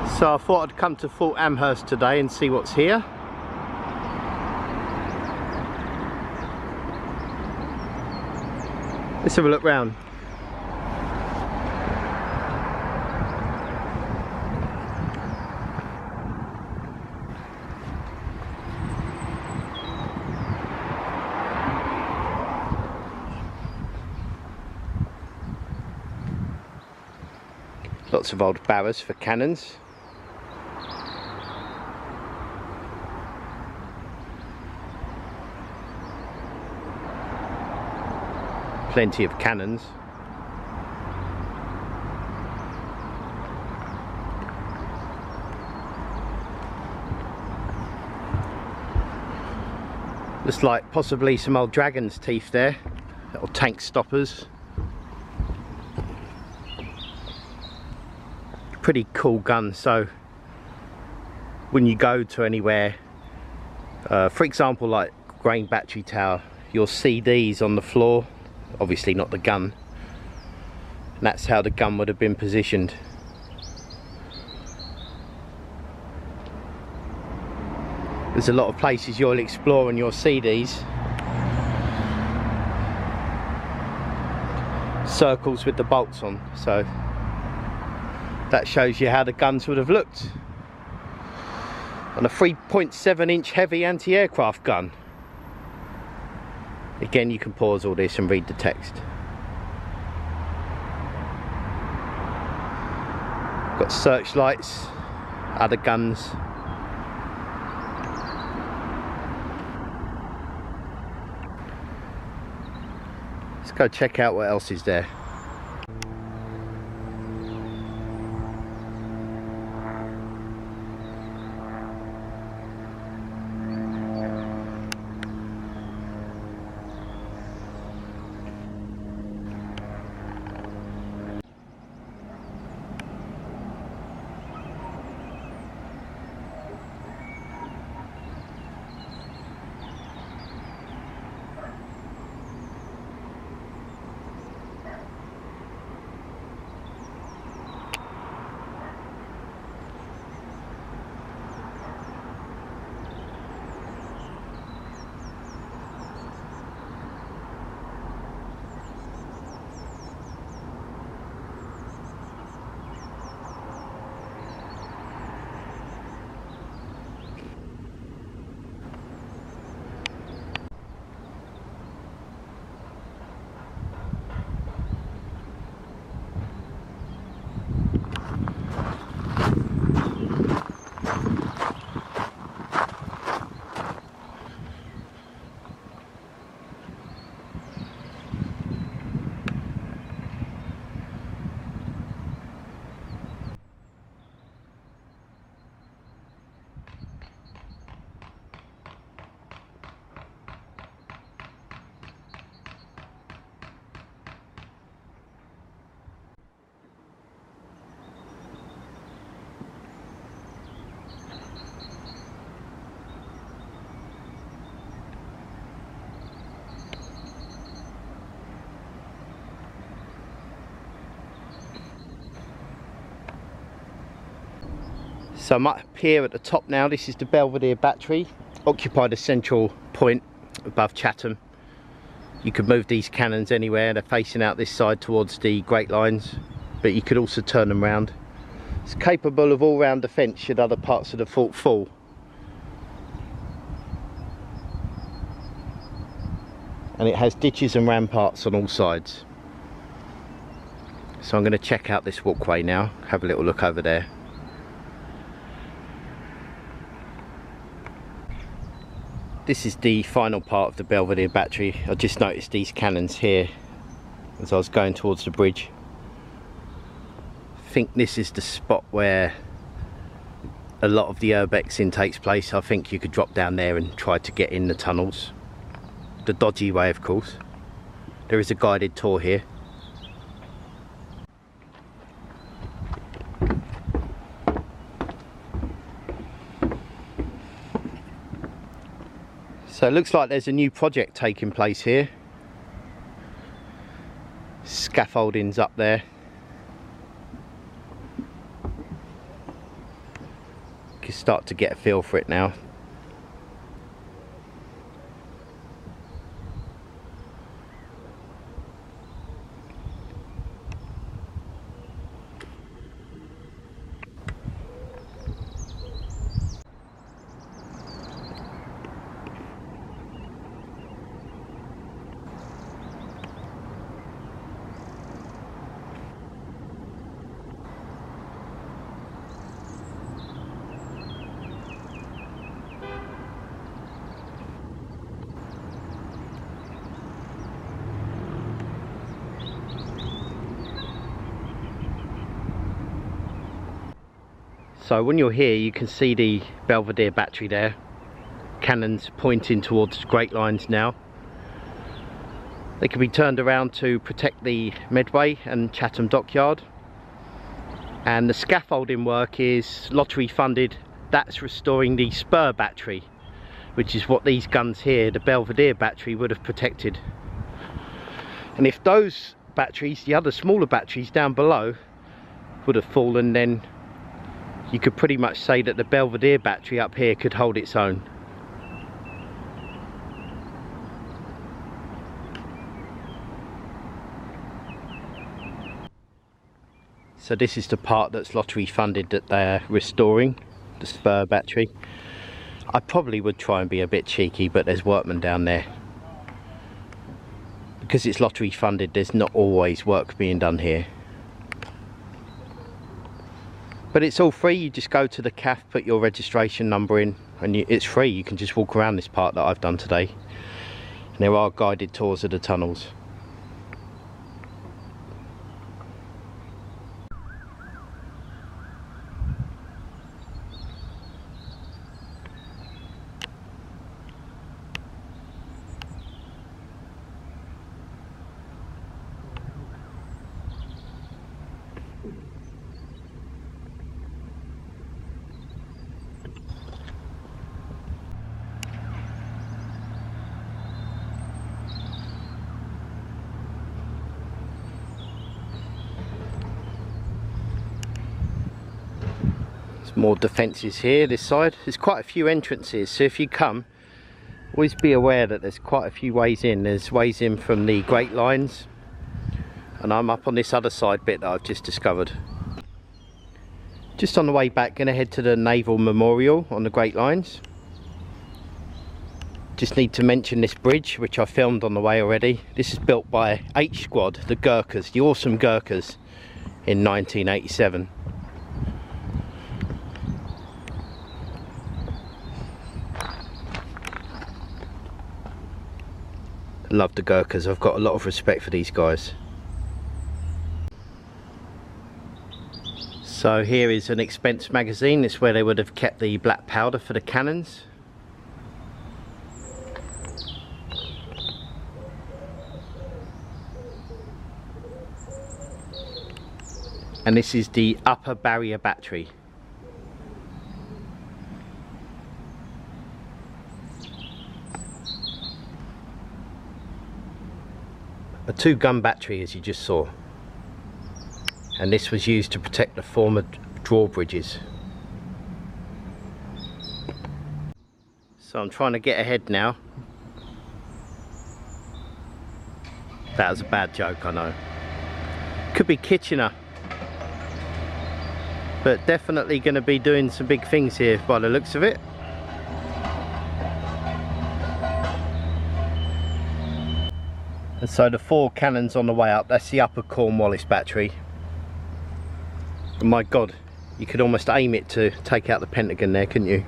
So I thought I'd come to Fort Amherst today and see what's here. Let's have a look round. Lots of old barrows for cannons. Plenty of cannons. Looks like possibly some old dragon's teeth there, little tank stoppers. Pretty cool gun. So when you go to anywhere, for example like Grain Battery Tower, you'll see these on the floor, obviously not the gun, and that's how the gun would have been positioned. There's a lot of places you'll explore and you'll see these circles with the bolts on, so that shows you how the guns would have looked on a 3.7-inch heavy anti-aircraft gun. Again, you can pause all this and read the text. Got searchlights, other guns. Let's go check out what else is there. So I'm up here at the top now. This is the Belvedere Battery, occupied a central point above Chatham. You could move these cannons anywhere. They're facing out this side towards the Great Lines, but you could also turn them round. It's capable of all-round defence should other parts of the fort fall. And it has ditches and ramparts on all sides. So I'm going to check out this walkway now, have a little look over there. This is the final part of the Belvedere Battery. I just noticed these cannons here as I was going towards the bridge. I think this is the spot where a lot of the urbexing takes place. I think you could drop down there and try to get in the tunnels. The dodgy way, of course. There is a guided tour here. So it looks like there's a new project taking place here. Scaffolding's up there. can start to get a feel for it now. So when you're here, you can see the Belvedere battery there. Cannons pointing towards Great Lines now. They can be turned around to protect the Medway and Chatham Dockyard. And the scaffolding work is lottery funded. That's restoring the spur battery, which is what these guns here, the Belvedere battery, would have protected. And if those batteries, the other smaller batteries down below, would have fallen, then you could pretty much say that the Belvedere battery up here could hold its own. So this is the part that's lottery funded that they're restoring, the spur battery. I probably would try and be a bit cheeky, but there's workmen down there. Because it's lottery funded, there's not always work being done here. But it's all free. You just go to the CAF, put your registration number in, and it's free. You can just walk around this part that I've done today. And there are guided tours of the tunnels. More defences here this side. There's quite a few entrances, so if you come, always be aware that there's quite a few ways in. There's ways in from the Great Lines, and I'm up on this other side bit that I've just discovered. Just on the way back, going to head to the Naval Memorial on the Great Lines. Just need to mention this bridge, which I filmed on the way already. This is built by H Squad, the Gurkhas, the awesome Gurkhas, in 1987. Love the Gurkhas. I've got a lot of respect for these guys. So here is an expense magazine. It's where they would have kept the black powder for the cannons. And this is the upper barrier battery. A 2-gun battery, as you just saw, and this was used to protect the former drawbridges. So I'm trying to get ahead now. That was a bad joke, I know. Could be Kitchener, but definitely going to be doing some big things here by the looks of it. And so the 4 cannons on the way up, that's the upper Cornwallis battery. And my God, you could almost aim it to take out the Pentagon there, couldn't you?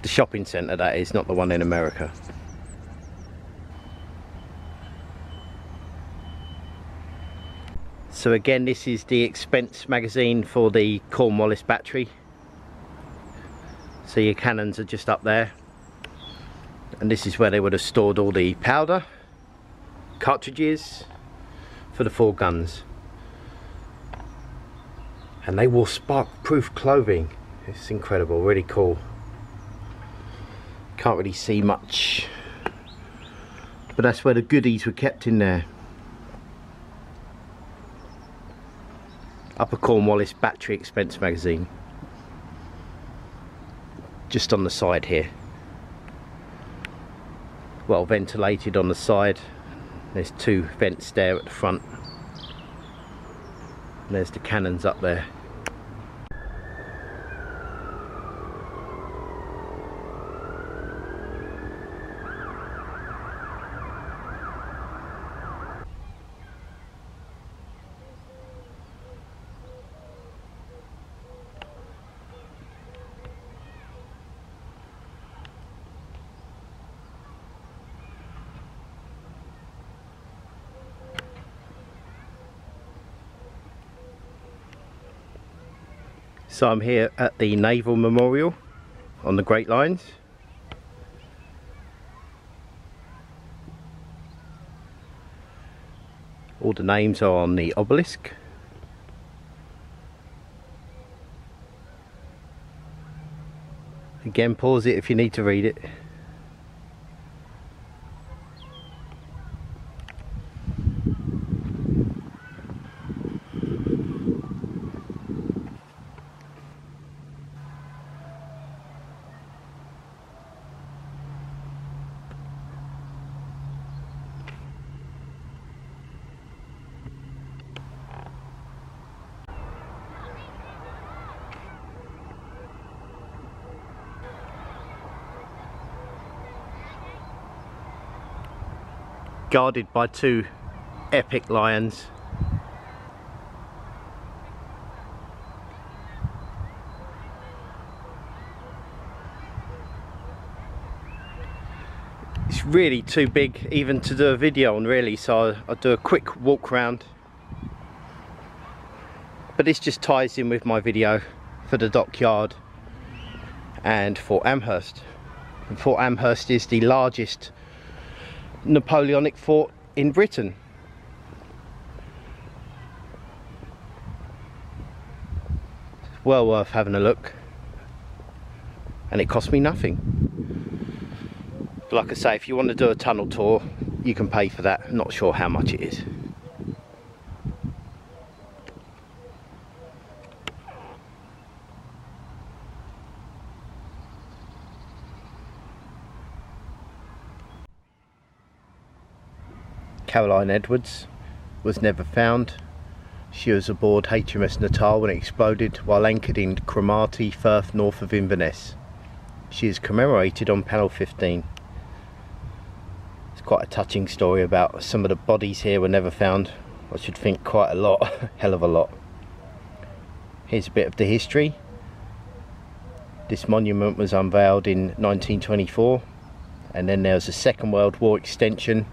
The shopping centre, that is, not the one in America. So again, this is the expense magazine for the Cornwallis battery. So your cannons are just up there. And this is where they would have stored all the powder, cartridges for the 4 guns. And they wore spark-proof clothing. It's incredible, really cool. Can't really see much, but that's where the goodies were kept in there. Upper Cornwallis Battery Expense Magazine. Just on the side here. Well ventilated on the side. There's two vents there at the front. And there's the cannons up there. So I'm here at the Naval Memorial on the Great Lines. All the names are on the obelisk. Again, pause it if you need to read it. Guarded by two epic lions. It's really too big even to do a video on, really, so I'll do a quick walk round. But this just ties in with my video for the dockyard and Fort Amherst. And Fort Amherst is the largest Napoleonic fort in Britain. Well worth having a look, and it cost me nothing. But like I say, if you want to do a tunnel tour, you can pay for that. I'm not sure how much it is. Caroline Edwards was never found. She was aboard HMS Natal when it exploded while anchored in Cromarty, Firth, north of Inverness. She is commemorated on panel 15. It's quite a touching story about some of the bodies here were never found. I should think quite a lot, hell of a lot. Here's a bit of the history. This monument was unveiled in 1924, and then there was a Second World War extension,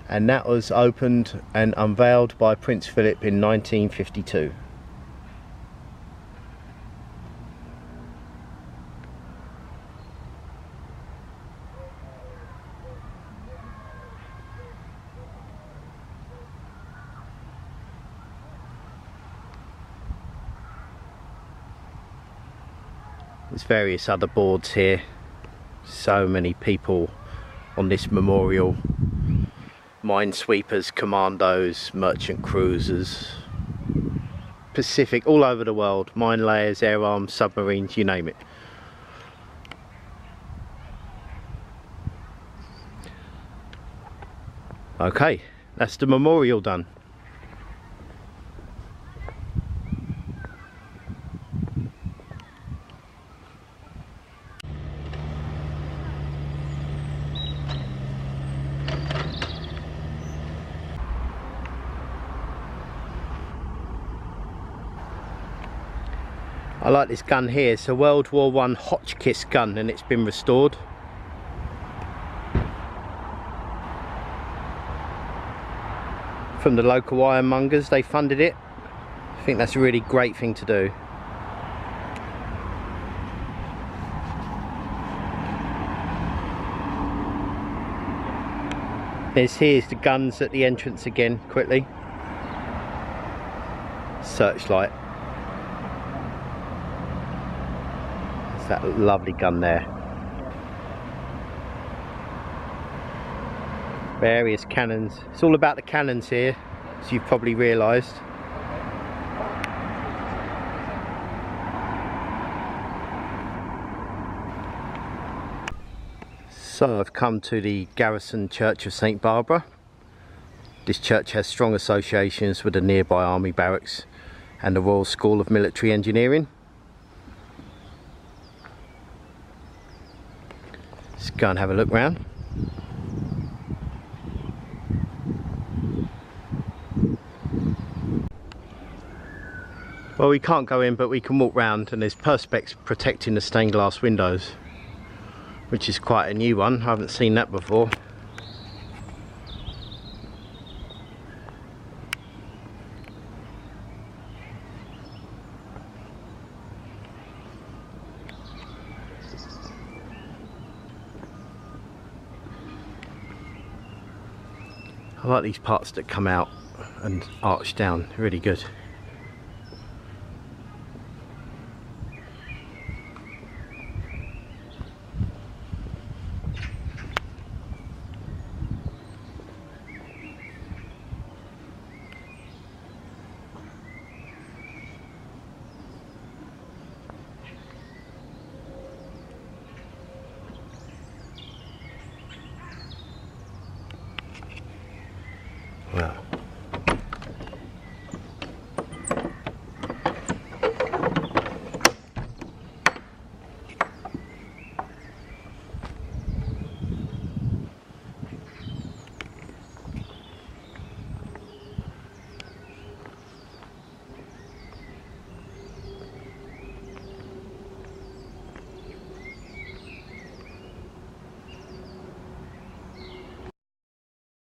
and that was opened and unveiled by Prince Philip in 1952. There's various other boards here. So many people on this memorial. Minesweepers, commandos, merchant cruisers, Pacific, all over the world. Mine layers, air arms, submarines, you name it. Okay, that's the memorial done. I like this gun here. It's a World War I Hotchkiss gun and it's been restored. From the local ironmongers, they funded it. I think that's a really great thing to do. Here's the guns at the entrance again, quickly. Searchlight. That lovely gun there. Various cannons. It's all about the cannons here, as you've probably realised. So I've come to the Garrison Church of St Barbara. This church has strong associations with the nearby Army Barracks and the Royal School of Military Engineering. Let's go and have a look round. Well, we can't go in, but we can walk round, and there's perspex protecting the stained glass windows, which is quite a new one. I haven't seen that before. I like these parts that come out and arch down, really good. Wow.